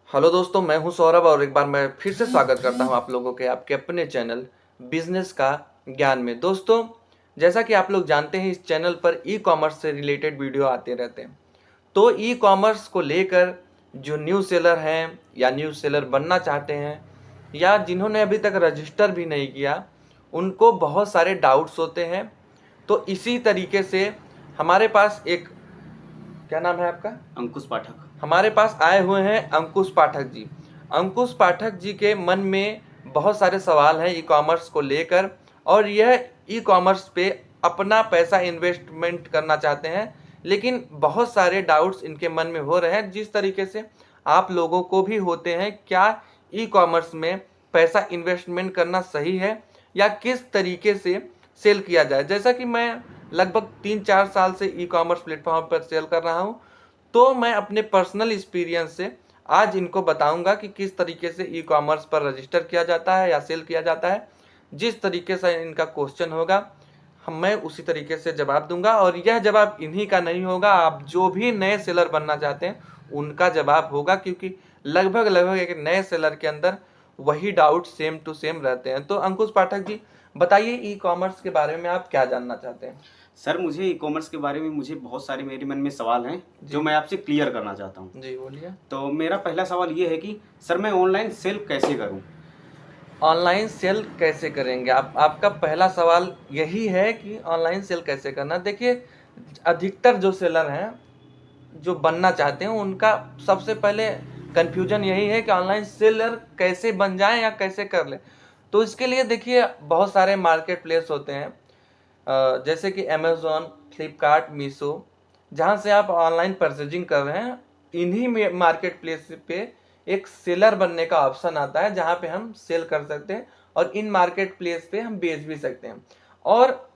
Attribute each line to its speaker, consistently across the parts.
Speaker 1: Hello दोस्तों, मैं हूं सौरभ और एक बार मैं फिर से स्वागत करता हूं आप लोगों के आपके अपने चैनल बिजनेस का ज्ञान में। दोस्तों, जैसा कि आप लोग जानते हैं, इस चैनल पर ई कॉमर्स से रिलेटेड वीडियो आते रहते हैं। तो ई कॉमर्स को लेकर जो न्यू सेलर हैं या न्यू सेलर बनना चाहते हैं या जिन्होंने अभी तक रजिस्टर भी नहीं किया, उनको बहुत सारे डाउट्स होते हैं। तो इसी तरीके से हमारे पास एक, क्या नाम है आपका?
Speaker 2: अंकुश पाठक।
Speaker 1: हमारे पास आए हुए हैं अंकुश पाठक जी। अंकुश पाठक जी के मन में बहुत सारे सवाल हैं ई कॉमर्स को लेकर, और यह ई कॉमर्स पे अपना पैसा इन्वेस्टमेंट करना चाहते हैं। लेकिन बहुत सारे डाउट्स इनके मन में हो रहे हैं, जिस तरीके से आप लोगों को भी होते हैं। क्या ई कॉमर्स में पैसा इन्वेस्टमेंट करना सही है या किस तरीके से सेल किया जाए? जैसा कि मैं लगभग 3-4 साल से ई कॉमर्स प्लेटफॉर्म पर सेल कर रहा हूँ, तो मैं अपने पर्सनल एक्सपीरियंस से आज इनको बताऊंगा कि किस तरीके से ई कॉमर्स पर रजिस्टर किया जाता है या सेल किया जाता है। जिस तरीके से इनका क्वेश्चन होगा, मैं उसी तरीके से जवाब दूंगा, और यह जवाब इन्हीं का नहीं होगा, आप जो भी नए सेलर बनना चाहते हैं उनका जवाब होगा, क्योंकि लगभग लगभग एक नए सेलर के अंदर वही डाउट सेम टू सेम रहते हैं। तो अंकुश पाठक जी, बताइए ई कॉमर्स के बारे में आप क्या जानना चाहते हैं?
Speaker 2: सर, मुझे ई कॉमर्स के बारे में बहुत सारे मेरे मन में सवाल हैं जो
Speaker 1: जी
Speaker 2: मैं आपसे क्लियर करना चाहता हूँ।
Speaker 1: जी, बोलिए।
Speaker 2: तो मेरा पहला सवाल ये है कि सर मैं ऑनलाइन सेल कैसे करूँ?
Speaker 1: ऑनलाइन सेल कैसे करेंगे आप? आपका पहला सवाल यही है कि ऑनलाइन सेल कैसे करना। देखिए, अधिकतर जो सेलर हैं जो बनना चाहते हैं, उनका सबसे पहले कंफ्यूजन यही है कि ऑनलाइन सेलर कैसे बन जाएं या कैसे कर लें। तो इसके लिए देखिए, बहुत सारे मार्केट प्लेस होते हैं, जैसे कि अमेज़ॉन, फ्लिपकार्ट, मीशो, जहाँ से आप ऑनलाइन परचेजिंग कर रहे हैं। इन्हीं में मार्केट प्लेस पे एक सेलर बनने का ऑप्शन आता है, जहाँ पे हम सेल कर सकते हैं और इन मार्केट प्लेस पे हम बेच भी सकते हैं। और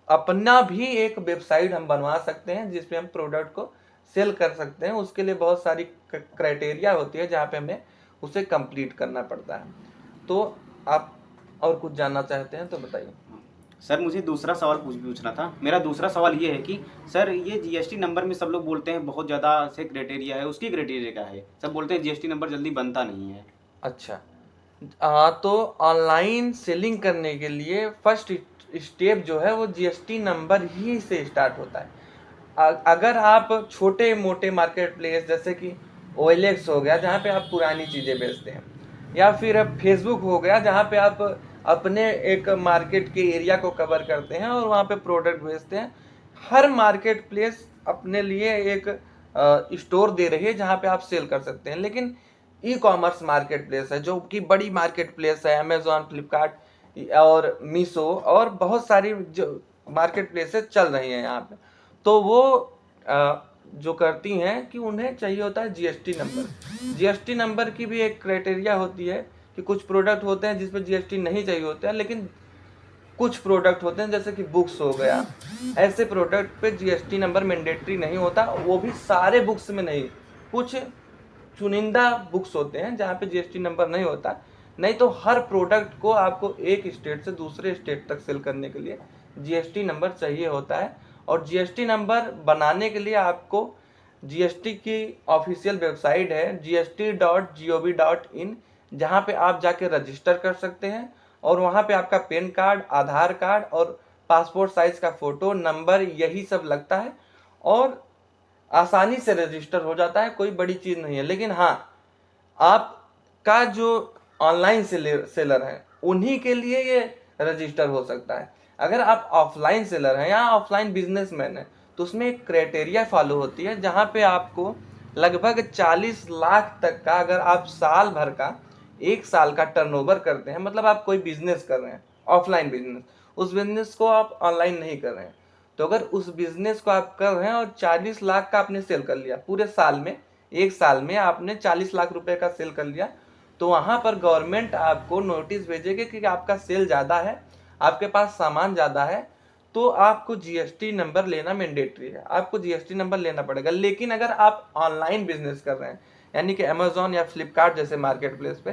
Speaker 1: अपना भी एक वेबसाइट हम बनवा सकते हैं जिसपे हम प्रोडक्ट को सेल कर सकते हैं। उसके लिए बहुत सारी क्राइटेरिया होती है, जहाँ पे हमें उसे कंप्लीट करना पड़ता है। तो आप और कुछ जानना चाहते हैं तो बताइए।
Speaker 2: सर, मुझे दूसरा सवाल पूछना था। मेरा दूसरा सवाल ये है कि सर ये जीएसटी नंबर में सब लोग बोलते हैं बहुत ज़्यादा से क्राइटेरिया है, उसकी क्राइटेरिया क्या है? सब बोलते हैं जीएसटी नंबर जल्दी बनता नहीं है।
Speaker 1: अच्छा, तो ऑनलाइन सेलिंग करने के लिए फर्स्ट स्टेप जो है वो जीएसटी नंबर ही से स्टार्ट होता है। अगर आप छोटे मोटे मार्केट प्लेस जैसे कि ओएलएक्स हो गया, जहाँ पे आप पुरानी चीज़ें बेचते हैं, या फिर फेसबुक हो गया, जहाँ पे आप अपने एक मार्केट के एरिया को कवर करते हैं और वहाँ पे प्रोडक्ट बेचते हैं। हर मार्केट प्लेस अपने लिए एक स्टोर दे रही है जहाँ पे आप सेल कर सकते हैं। लेकिन ई कॉमर्स मार्केट प्लेस है जो कि बड़ी मार्केट प्लेस है, अमेजोन, फ्लिपकार्ट और मीशो और बहुत सारी जो मार्केट प्लेसेस चल रही हैं यहाँ पे। तो वो जो करती हैं कि उन्हें चाहिए होता है जीएसटी नंबर। जीएसटी नंबर की भी एक क्राइटेरिया होती है कि कुछ प्रोडक्ट होते हैं जिसपे जीएसटी नहीं चाहिए होता है, लेकिन कुछ प्रोडक्ट होते हैं जैसे कि बुक्स हो गया, ऐसे प्रोडक्ट पे जीएसटी नंबर मैंडेटरी नहीं होता, वो भी सारे बुक्स में नहीं। कुछ चुनिंदा बुक्स होते हैं जहाँ पे जीएसटी नंबर नहीं होता। नहीं तो हर प्रोडक्ट को आपको एक स्टेट से दूसरे स्टेट तक सेल करने के लिए जीएसटी नंबर चाहिए होता है। और जीएसटी नंबर बनाने के लिए आपको जीएसटी की ऑफिशियल वेबसाइट है gst.gov.in, जहाँ पे आप जाके रजिस्टर कर सकते हैं। और वहाँ पे आपका पैन कार्ड, आधार कार्ड और पासपोर्ट साइज का फोटो, नंबर, यही सब लगता है और आसानी से रजिस्टर हो जाता है। कोई बड़ी चीज़ नहीं है। लेकिन हाँ, आपका जो ऑनलाइन सेलर है उन्हीं के लिए ये रजिस्टर हो सकता है। अगर आप ऑफलाइन सेलर हैं या ऑफलाइन बिजनेसमैन हैं, तो उसमें एक क्राइटेरिया फॉलो होती है, जहाँ पे आपको लगभग 40 लाख तक का, अगर आप साल भर का 1 साल का टर्नओवर करते हैं, मतलब आप कोई बिजनेस कर रहे हैं, ऑफलाइन बिजनेस, उस बिजनेस को आप ऑनलाइन नहीं कर रहे हैं, तो अगर उस बिजनेस को आप कर रहे हैं और 40 लाख का आपने सेल कर लिया पूरे साल में, 1 साल में आपने 40 लाख रुपए का सेल कर लिया, तो वहां पर गवर्नमेंट आपको नोटिस भेजेगी कि आपका सेल ज़्यादा है, आपके पास सामान ज़्यादा है, तो आपको जीएसटी नंबर लेना मैंडेटरी है, आपको जीएसटी नंबर लेना पड़ेगा। लेकिन अगर आप ऑनलाइन बिजनेस कर रहे हैं, यानी कि अमेजोन या फ्लिपकार्ट जैसे मार्केट प्लेस पे,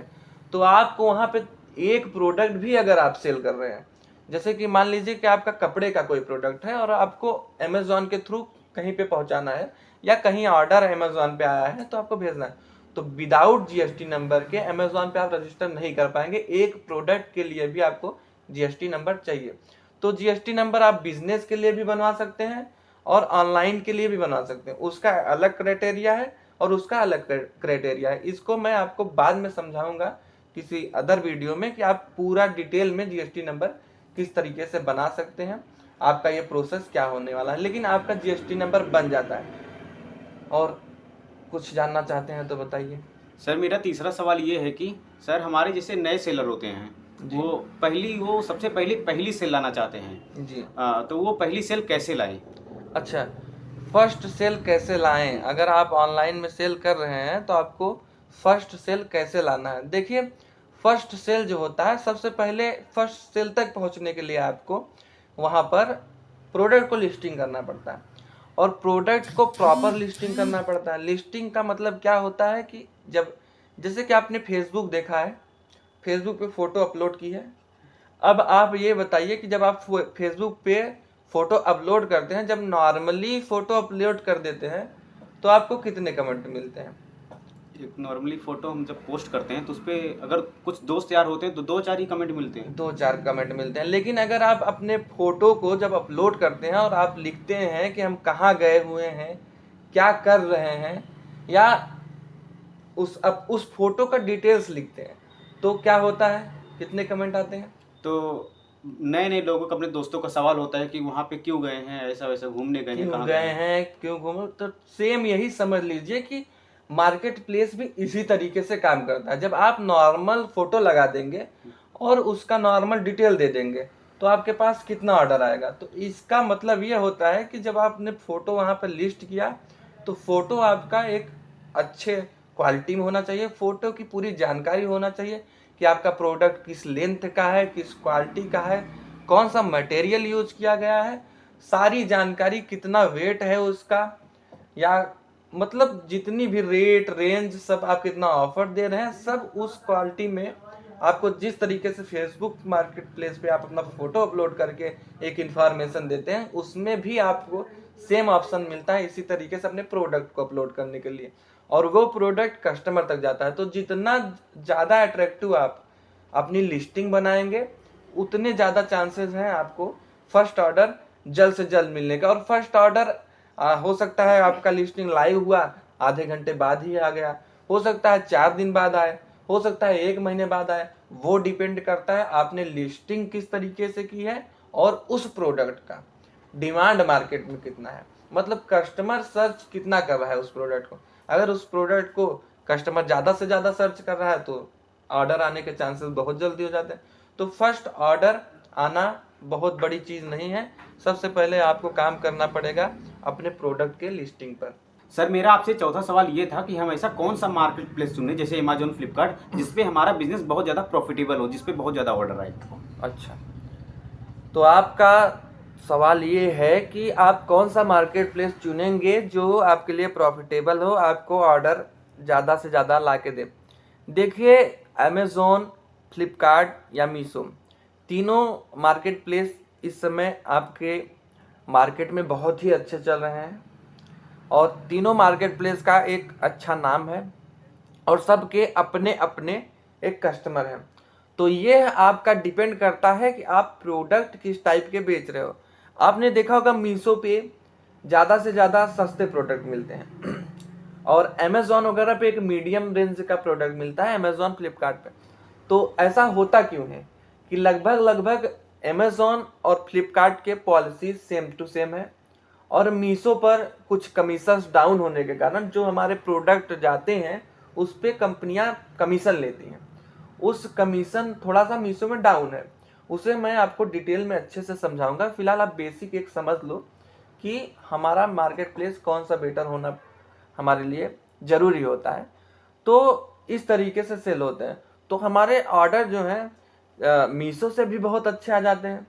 Speaker 1: तो आपको वहां पे एक प्रोडक्ट भी अगर आप सेल कर रहे हैं, जैसे कि मान लीजिए कि आपका कपड़े का कोई प्रोडक्ट है और आपको अमेजोन के थ्रू कहीं पे पहुंचाना है, या कहीं ऑर्डर अमेजोन पे आया है तो आपको भेजना है, तो विदाउट जीएसटी नंबर के अमेजोन पे आप रजिस्टर नहीं कर पाएंगे। एक प्रोडक्ट के लिए भी आपको जीएसटी नंबर चाहिए। तो जीएसटी नंबर आप बिजनेस के लिए भी बनवा सकते हैं और ऑनलाइन के लिए भी बनवा सकते हैं। उसका अलग क्राइटेरिया है और उसका अलग क्राइटेरिया है। इसको मैं आपको बाद में समझाऊंगा किसी अदर वीडियो में कि आप पूरा डिटेल में जीएसटी नंबर किस तरीके से बना सकते हैं, आपका ये प्रोसेस क्या होने वाला है। लेकिन आपका जीएसटी नंबर बन जाता है। और कुछ जानना चाहते हैं तो बताइए।
Speaker 2: सर मेरा तीसरा सवाल ये है कि सर हमारे जैसे नए सेलर होते हैं,
Speaker 1: जी।
Speaker 2: वो सबसे पहली सेल लाना चाहते हैं
Speaker 1: जी।
Speaker 2: तो वो पहली सेल कैसे लाएं?
Speaker 1: अच्छा, फर्स्ट सेल कैसे लाएं? अगर आप ऑनलाइन में सेल कर रहे हैं तो आपको फर्स्ट सेल कैसे लाना है। देखिए, फर्स्ट सेल जो होता है, सबसे पहले फर्स्ट सेल तक पहुंचने के लिए आपको वहां पर प्रोडक्ट को लिस्टिंग करना पड़ता है और प्रोडक्ट को प्रॉपर लिस्टिंग करना पड़ता है। लिस्टिंग का मतलब क्या होता है कि जब, जैसे कि आपने फेसबुक देखा है, फेसबुक पे फोटो अपलोड की है। अब आप ये बताइए कि जब आप फेसबुक पे फोटो अपलोड करते हैं, जब नॉर्मली फोटो अपलोड कर देते हैं तो आपको कितने कमेंट मिलते हैं?
Speaker 2: एक नॉर्मली फोटो हम जब पोस्ट करते हैं तो उस पर अगर कुछ दोस्त यार होते हैं तो 2-4 ही कमेंट मिलते हैं।
Speaker 1: 2-4 कमेंट मिलते हैं। लेकिन अगर आप अपने फोटो को जब अपलोड करते हैं और आप लिखते हैं कि हम कहाँ गए हुए हैं, क्या कर रहे हैं, या उस फोटो का डिटेल्स लिखते हैं, तो क्या होता है, कितने कमेंट आते हैं?
Speaker 2: तो नए नए लोगों को, अपने दोस्तों का सवाल होता है कि वहाँ पे क्यों गए हैं, ऐसा वैसा घूमने गए हैं,
Speaker 1: क्यों
Speaker 2: कहाँ
Speaker 1: गए हैं, क्यों घूमो। तो सेम यही समझ लीजिए कि मार्केट प्लेस भी इसी तरीके से काम करता है। जब आप नॉर्मल फोटो लगा देंगे और उसका नॉर्मल डिटेल दे देंगे तो आपके पास कितना ऑर्डर आएगा। तो इसका मतलब ये होता है कि जब आपने फोटो वहां पर लिस्ट किया तो फोटो आपका एक अच्छे क्वालिटी में होना चाहिए, फोटो की पूरी जानकारी होना चाहिए कि आपका प्रोडक्ट किस लेंथ का है, किस क्वालिटी का है, कौन सा मटेरियल यूज किया गया है, सारी जानकारी, कितना वेट है उसका, या मतलब जितनी भी रेट रेंज, सब आप कितना ऑफर दे रहे हैं, सब उस क्वालिटी में आपको जिस तरीके से फेसबुक मार्केट प्लेस पे आप अपना फोटो अपलोड करके एक इंफॉर्मेशन देते हैं, उसमें भी आपको सेम ऑप्शन मिलता है इसी तरीके से अपने प्रोडक्ट को अपलोड करने के लिए, और वो प्रोडक्ट कस्टमर तक जाता है। तो जितना ज़्यादा अट्रैक्टिव आप अपनी लिस्टिंग बनाएंगे उतने ज़्यादा चांसेस हैं आपको फर्स्ट ऑर्डर जल्द से जल्द मिलने का। और फर्स्ट ऑर्डर हो सकता है आपका लिस्टिंग लाइव हुआ आधे घंटे बाद ही आ गया, हो सकता है 4 दिन बाद आए, हो सकता है 1 महीने बाद आए। वो डिपेंड करता है आपने लिस्टिंग किस तरीके से की है और उस प्रोडक्ट का डिमांड मार्केट में कितना है, मतलब कस्टमर सर्च कितना कर रहा है उस प्रोडक्ट को। अगर उस प्रोडक्ट को कस्टमर ज़्यादा से ज़्यादा सर्च कर रहा है तो ऑर्डर आने के चांसेस बहुत जल्दी हो जाते हैं। तो फर्स्ट ऑर्डर आना बहुत बड़ी चीज़ नहीं है। सबसे पहले आपको काम करना पड़ेगा अपने प्रोडक्ट के लिस्टिंग पर।
Speaker 2: सर मेरा आपसे चौथा सवाल ये था कि हम ऐसा कौन सा मार्केट प्लेस चुने, जैसे अमेजोन, फ्लिपकार्ट, जिसपे हमारा बिजनेस बहुत ज़्यादा प्रॉफिटेबल हो, जिसपे बहुत ज़्यादा ऑर्डर आए।
Speaker 1: अच्छा, तो आपका सवाल ये है कि आप कौन सा मार्केट प्लेस चुनेंगे जो आपके लिए प्रॉफिटेबल हो, आपको ऑर्डर ज़्यादा से ज़्यादा ला के दे। देखिए, अमेज़ोन, फ्लिपकार्ट या मीशो, तीनों मार्केट प्लेस इस समय आपके मार्केट में बहुत ही अच्छे चल रहे हैं और तीनों मार्केट प्लेस का एक अच्छा नाम है और सबके अपने अपने एक कस्टमर हैं। तो ये आपका डिपेंड करता है कि आप प्रोडक्ट किस टाइप के बेच रहे हो। आपने देखा होगा मीशो पे ज़्यादा से ज़्यादा सस्ते प्रोडक्ट मिलते हैं और अमेज़ॉन वगैरह पे एक मीडियम रेंज का प्रोडक्ट मिलता है, अमेज़ॉन, फ्लिपकार्ट पे। तो ऐसा होता क्यों है कि लगभग लगभग अमेज़ॉन और फ्लिपकार्ट के पॉलिसी सेम टू सेम है और मीशो पर कुछ कमीशंस डाउन होने के कारण जो हमारे प्रोडक्ट जाते हैं उस पर कंपनियां कमीशन लेती हैं। उस कमीशन थोड़ा सा मीशो में डाउन है, उसे मैं आपको डिटेल में अच्छे से समझाऊंगा। फिलहाल आप बेसिक एक समझ लो कि हमारा मार्केट प्लेस कौन सा बेटर होना हमारे लिए ज़रूरी होता है। तो इस तरीके से सेल होते हैं। तो हमारे ऑर्डर जो हैं मीशो से भी बहुत अच्छे आ जाते हैं,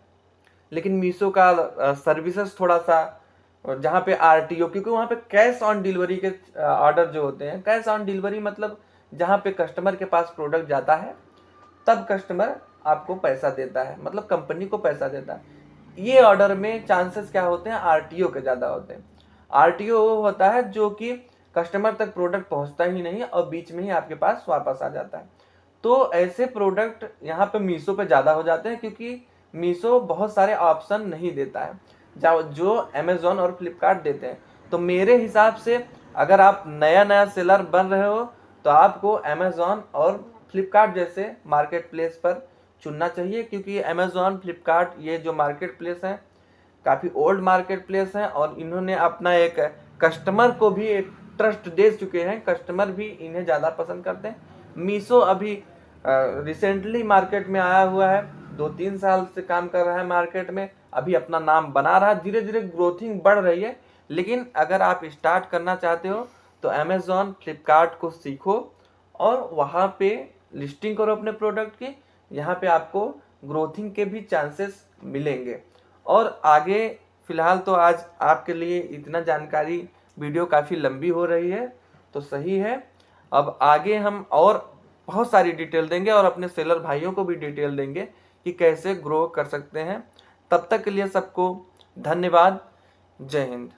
Speaker 1: लेकिन मीशो का सर्विसेज थोड़ा सा, जहाँ पे आरटीओ, क्योंकि वहाँ पे कैश ऑन डिलीवरी के ऑर्डर जो होते हैं, कैश ऑन डिलीवरी मतलब जहाँ पे कस्टमर के पास प्रोडक्ट जाता है तब कस्टमर आपको पैसा देता है, मतलब कंपनी को पैसा देता है। ये ऑर्डर में चांसेस क्या होते हैं, आरटीओ के ज़्यादा होते हैं। आरटीओ वो होता है जो कि कस्टमर तक प्रोडक्ट पहुंचता ही नहीं और बीच में ही आपके पास वापस आ जाता है। तो ऐसे प्रोडक्ट यहाँ पे मीशो पे ज़्यादा हो जाते हैं, क्योंकि मीशो बहुत सारे ऑप्शन नहीं देता है जो अमेज़ॉन और फ्लिपकार्ट देते हैं। तो मेरे हिसाब से अगर आप नया नया सेलर बन रहे हो तो आपको अमेज़ॉन और फ्लिपकार्ट जैसे मार्केट प्लेस पर चुनना चाहिए, क्योंकि अमेज़ॉन फ्लिपकार्ट ये जो मार्केट प्लेस हैं काफ़ी ओल्ड मार्केट प्लेस हैं और इन्होंने अपना एक कस्टमर को भी एक ट्रस्ट दे चुके हैं, कस्टमर भी इन्हें ज़्यादा पसंद करते हैं। मीशो अभी रिसेंटली मार्केट में आया हुआ है, 2-3 साल से काम कर रहा है मार्केट में, अभी अपना नाम बना रहा है, धीरे धीरे ग्रोथिंग बढ़ रही है। लेकिन अगर आप स्टार्ट करना चाहते हो तो अमेज़ॉन फ्लिपकार्ट को सीखो और वहाँ पे लिस्टिंग करो अपने प्रोडक्ट की, यहाँ पे आपको ग्रोथिंग के भी चांसेस मिलेंगे। और आगे फ़िलहाल तो आज आपके लिए इतना जानकारी, वीडियो काफ़ी लंबी हो रही है तो सही है। अब आगे हम और बहुत सारी डिटेल देंगे और अपने सेलर भाइयों को भी डिटेल देंगे कि कैसे ग्रो कर सकते हैं। तब तक के लिए सबको धन्यवाद। जय हिंद।